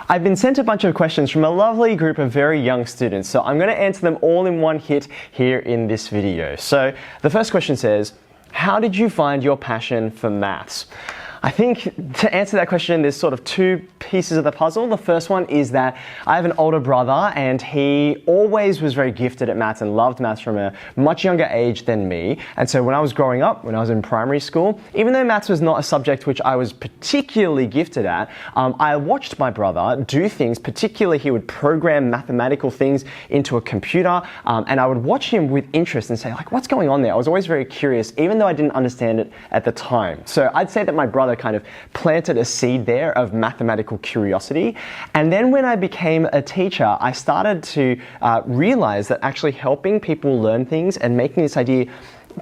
I've been sent a bunch of questions from a lovely group of very young students, so I'm going to answer them all in one hit here in this video. So the first question says, how did you find your passion for maths? I think to answer that question, there's sort of two pieces of the puzzle. The first one is that I have an older brother and he always was very gifted at maths and loved maths from a much younger age than me. And so when I was growing up, when I was in primary school, even though maths was not a subject which I was particularly gifted at, I watched my brother do things, particularly he would program mathematical things into a computer, and I would watch him with interest and say, like, what's going on there? I was always very curious, even though I didn't understand it at the time. So I'd say that my brother kind of planted a seed there of mathematical curiosity. And then when I became a teacher, I started to realize that actually helping people learn things and making this idea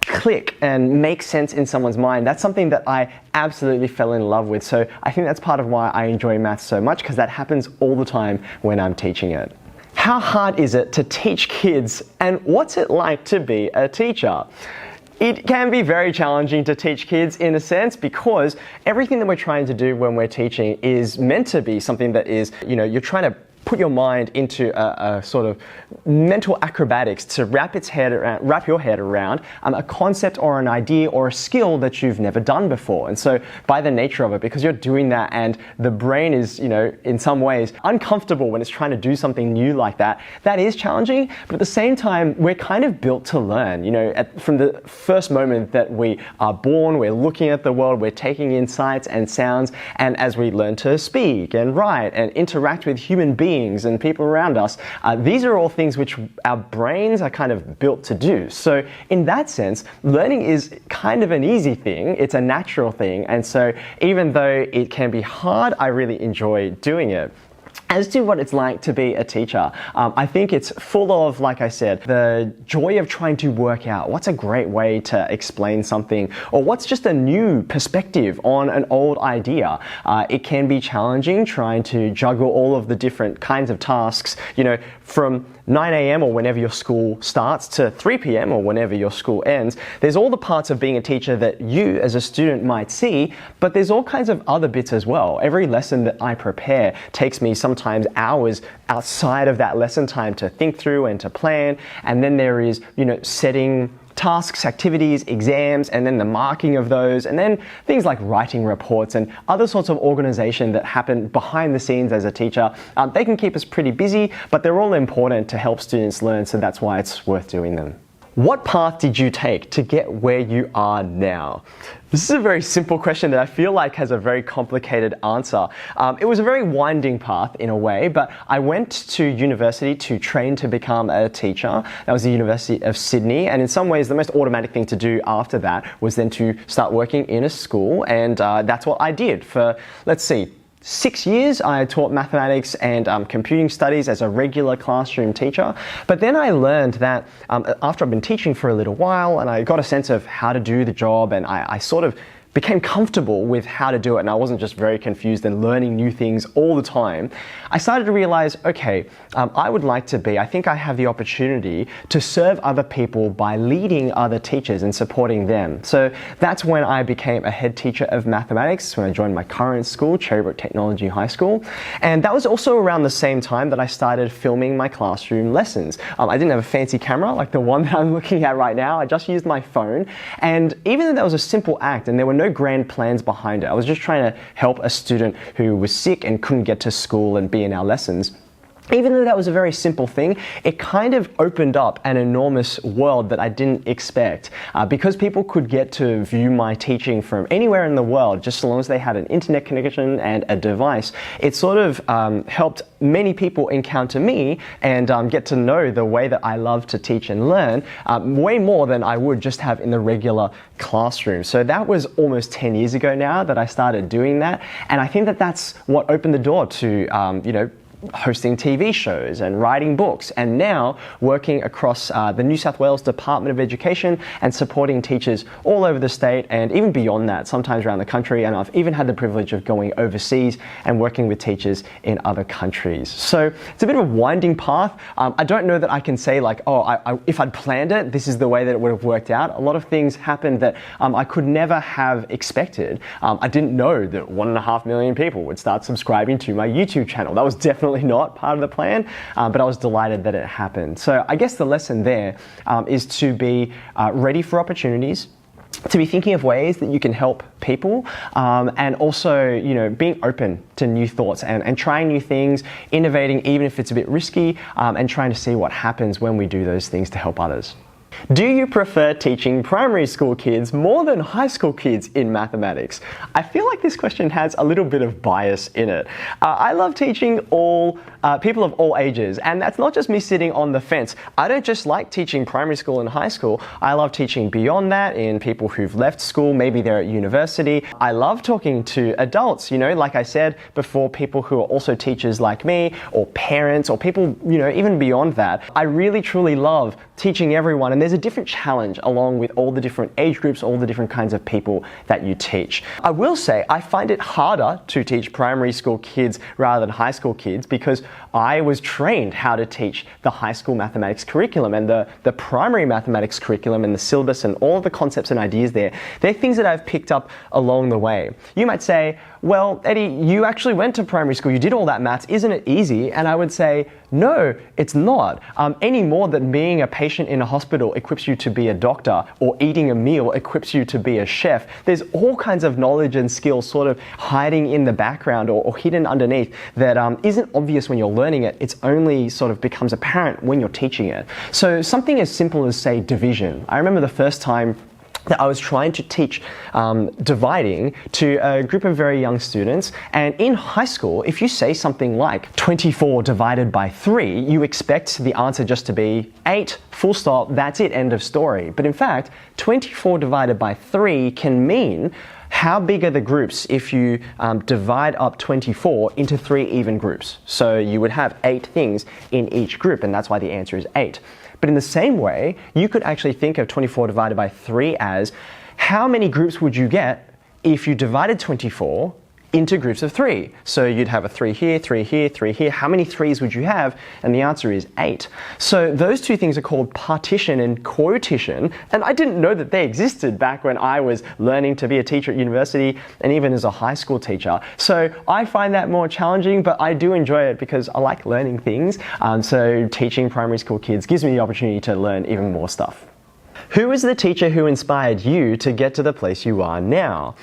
click and make sense in someone's mind, that's something that I absolutely fell in love with. So I think that's part of why I enjoy maths so much, because that happens all the time when I'm teaching it. How hard is it to teach kids, and what's it like to be a teacher? It can be very challenging to teach kids in a sense, because everything that we're trying to do when we're teaching is meant to be something that is, you're trying to put your mind into a sort of mental acrobatics to wrap your head around a concept or an idea or a skill that you've never done before. And so by the nature of it, because you're doing that and the brain is, in some ways uncomfortable when it's trying to do something new like that, that is challenging. But at the same time, we're kind of built to learn. From the first moment that we are born, we're looking at the world, we're taking in sights and sounds, and as we learn to speak and write and interact with human beings and people around us, these are all things which our brains are kind of built to do. So in that sense, learning is kind of an easy thing. It's a natural thing. And so even though it can be hard, I really enjoy doing it. As to what it's like to be a teacher, I think it's full of, like I said, the joy of trying to work out what's a great way to explain something, or what's just a new perspective on an old idea. It can be challenging trying to juggle all of the different kinds of tasks, from 9 a.m. or whenever your school starts to 3 p.m. or whenever your school ends. There's all the parts of being a teacher that you as a student might see, but there's all kinds of other bits as well. Every lesson that I prepare takes me sometimes hours outside of that lesson time to think through and to plan. And then there is, setting tasks, activities, exams, and then the marking of those, and then things like writing reports and other sorts of organization that happen behind the scenes as a teacher. They can keep us pretty busy, but they're all important to help students learn, so that's why it's worth doing them. What path did you take to get where you are now? This is a very simple question that I feel like has a very complicated answer. It was a very winding path in a way, but I went to university to train to become a teacher. That was the University of Sydney, and in some ways the most automatic thing to do after that was then to start working in a school, and that's what I did for, 6 years. I taught mathematics and computing studies as a regular classroom teacher. But then I learned that after I've been teaching for a little while, and I got a sense of how to do the job, and I sort of became comfortable with how to do it, and I wasn't just very confused and learning new things all the time, I started to realize, okay, I think I have the opportunity to serve other people by leading other teachers and supporting them. So that's when I became a head teacher of mathematics, when I joined my current school, Cherrybrook Technology High School. And that was also around the same time that I started filming my classroom lessons. I didn't have a fancy camera like the one that I'm looking at right now. I just used my phone. And even though that was a simple act and there were no grand plans behind it, I was just trying to help a student who was sick and couldn't get to school and be in our lessons. Even though that was a very simple thing, it kind of opened up an enormous world that I didn't expect. Because people could get to view my teaching from anywhere in the world, just so long as they had an internet connection and a device, it sort of helped many people encounter me and get to know the way that I love to teach and learn way more than I would just have in the regular classroom. So that was almost 10 years ago now that I started doing that. And I think that that's what opened the door to, hosting TV shows and writing books, and now working across the New South Wales Department of Education and supporting teachers all over the state and even beyond that, sometimes around the country. And I've even had the privilege of going overseas and working with teachers in other countries. So it's a bit of a winding path. I don't know that I can say like, oh, if I'd planned it, this is the way that it would have worked out. A lot of things happened that I could never have expected. I didn't know that 1.5 million people would start subscribing to my YouTube channel. That was definitely not part of the plan, but I was delighted that it happened. So I guess the lesson there is to be ready for opportunities, to be thinking of ways that you can help people, and also, being open to new thoughts and trying new things, innovating even if it's a bit risky, and trying to see what happens when we do those things to help others. Do you prefer teaching primary school kids more than high school kids in mathematics? I feel like this question has a little bit of bias in it. I love teaching people of all ages, and that's not just me sitting on the fence. I don't just like teaching primary school and high school. I love teaching beyond that in people who've left school, maybe they're at university. I love talking to adults, like I said before, people who are also teachers like me, or parents, or people, even beyond that. I really truly love teaching everyone, and there's a different challenge along with all the different age groups, all the different kinds of people that you teach. I will say I find it harder to teach primary school kids rather than high school kids because I was trained how to teach the high school mathematics curriculum and the primary mathematics curriculum and the syllabus and all of the concepts and ideas there. They're things that I've picked up along the way. You might say, well, Eddie, you actually went to primary school, you did all that maths, isn't it easy? And I would say, no, it's not. Any more than being a patient in a hospital equips you to be a doctor, or eating a meal equips you to be a chef. There's all kinds of knowledge and skills sort of hiding in the background or hidden underneath that isn't obvious when you're learning it. It's only sort of becomes apparent when you're teaching it. So something as simple as, say, division. I remember the first time that I was trying to teach dividing to a group of very young students. And in high school, if you say something like 24 divided by 3, you expect the answer just to be 8, full stop, that's it, end of story. But in fact, 24 divided by 3 can mean how big are the groups if you divide up 24 into 3 even groups. So you would have 8 things in each group, and that's why the answer is 8. But in the same way, you could actually think of 24 divided by 3 as how many groups would you get if you divided 24 into groups of 3. So you'd have a 3 here, 3 here, 3 here. How many 3s would you have? And the answer is 8. So those two things are called partition and quotition. And I didn't know that they existed back when I was learning to be a teacher at university and even as a high school teacher. So I find that more challenging, but I do enjoy it because I like learning things. So teaching primary school kids gives me the opportunity to learn even more stuff. Who is the teacher who inspired you to get to the place you are now?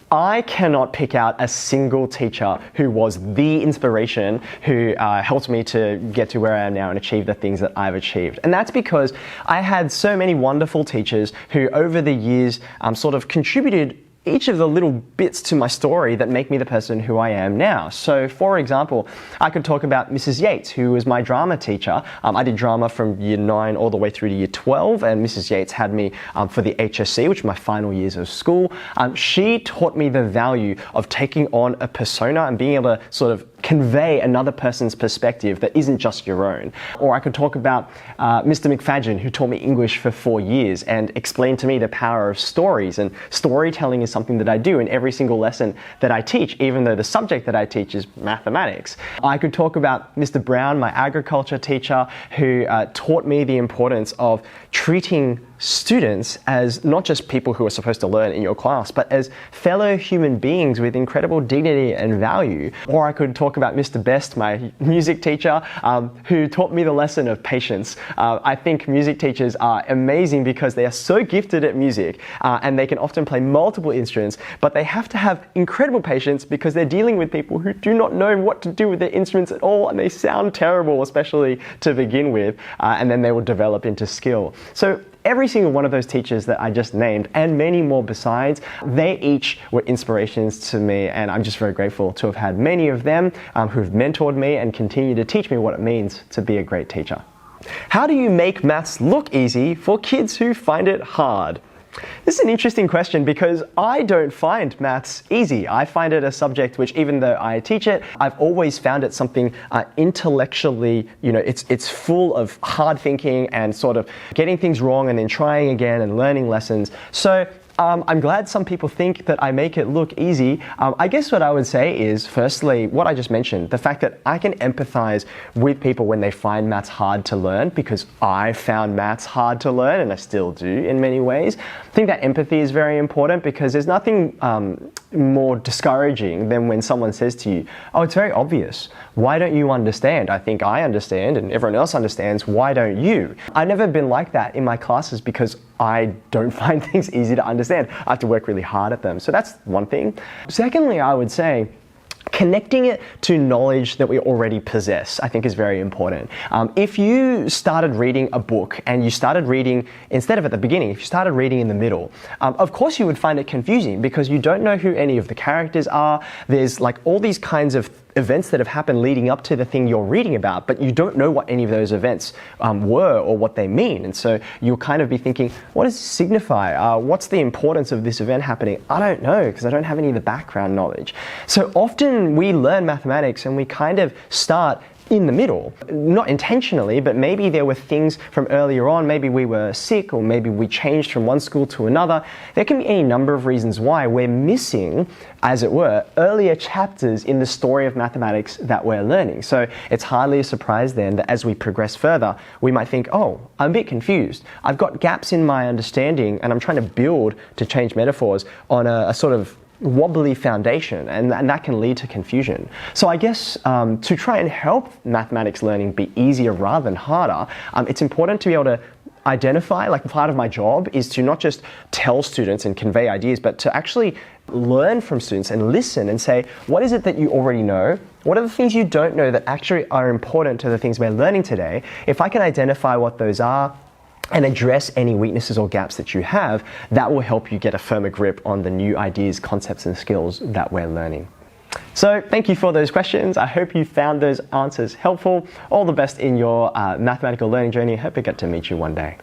I cannot pick out a single teacher who was the inspiration, who helped me to get to where I am now and achieve the things that I've achieved. And that's because I had so many wonderful teachers who over the years sort of contributed each of the little bits to my story that make me the person who I am now. So for example, I could talk about Mrs. Yates, who was my drama teacher. I did drama from year 9 all the way through to year 12, and Mrs. Yates had me for the HSC, which were my final years of school. She taught me the value of taking on a persona and being able to sort of convey another person's perspective that isn't just your own. Or I could talk about Mr. McFadgen, who taught me English for 4 years and explained to me the power of stories. And storytelling is something that I do in every single lesson that I teach, even though the subject that I teach is mathematics. I could talk about Mr. Brown, my agriculture teacher, who taught me the importance of treating students as not just people who are supposed to learn in your class, but as fellow human beings with incredible dignity and value. Or I could talk about Mr. Best, my music teacher, who taught me the lesson of patience. I think music teachers are amazing because they are so gifted at music and they can often play multiple instruments, but they have to have incredible patience because they're dealing with people who do not know what to do with their instruments at all, and they sound terrible, especially to begin with, and then they will develop into skill. So every single one of those teachers that I just named, and many more besides, they each were inspirations to me, and I'm just very grateful to have had many of them who've mentored me and continue to teach me what it means to be a great teacher. How do you make maths look easy for kids who find it hard? This is an interesting question because I don't find maths easy. I find it a subject which, even though I teach it, I've always found it something intellectually, it's full of hard thinking and sort of getting things wrong and then trying again and learning lessons. So I'm glad some people think that I make it look easy. I guess what I would say is, firstly, what I just mentioned, the fact that I can empathize with people when they find maths hard to learn, because I found maths hard to learn and I still do in many ways. I think that empathy is very important because there's nothing more discouraging than when someone says to you, oh, it's very obvious. Why don't you understand? I think I understand and everyone else understands. Why don't you? I've never been like that in my classes because I don't find things easy to understand. I have to work really hard at them. So that's one thing. Secondly, I would say connecting it to knowledge that we already possess, I think, is very important. If you started reading a book and you started reading, instead of at the beginning, if you started reading in the middle, of course you would find it confusing because you don't know who any of the characters are. There's like all these kinds of events that have happened leading up to the thing you're reading about, but you don't know what any of those events were or what they mean. And so you'll kind of be thinking, what does this signify? What's the importance of this event happening? I don't know because I don't have any of the background knowledge. So often we learn mathematics and we kind of start in the middle, not intentionally, but maybe there were things from earlier on, maybe we were sick or maybe we changed from one school to another. There can be any number of reasons why we're missing, as it were, earlier chapters in the story of mathematics that we're learning. So it's hardly a surprise then that as we progress further, we might think, oh, I'm a bit confused. I've got gaps in my understanding and I'm trying to build, to change metaphors, on a sort of wobbly foundation, and that can lead to confusion. So I guess to try and help mathematics learning be easier rather than harder, it's important to be able to identify, like part of my job is to not just tell students and convey ideas, but to actually learn from students and listen and say, what is it that you already know? What are the things you don't know that actually are important to the things we're learning today? If I can identify what those are and address any weaknesses or gaps that you have, that will help you get a firmer grip on the new ideas, concepts, and skills that we're learning. So thank you for those questions. I hope you found those answers helpful. All the best in your mathematical learning journey. I hope I get to meet you one day.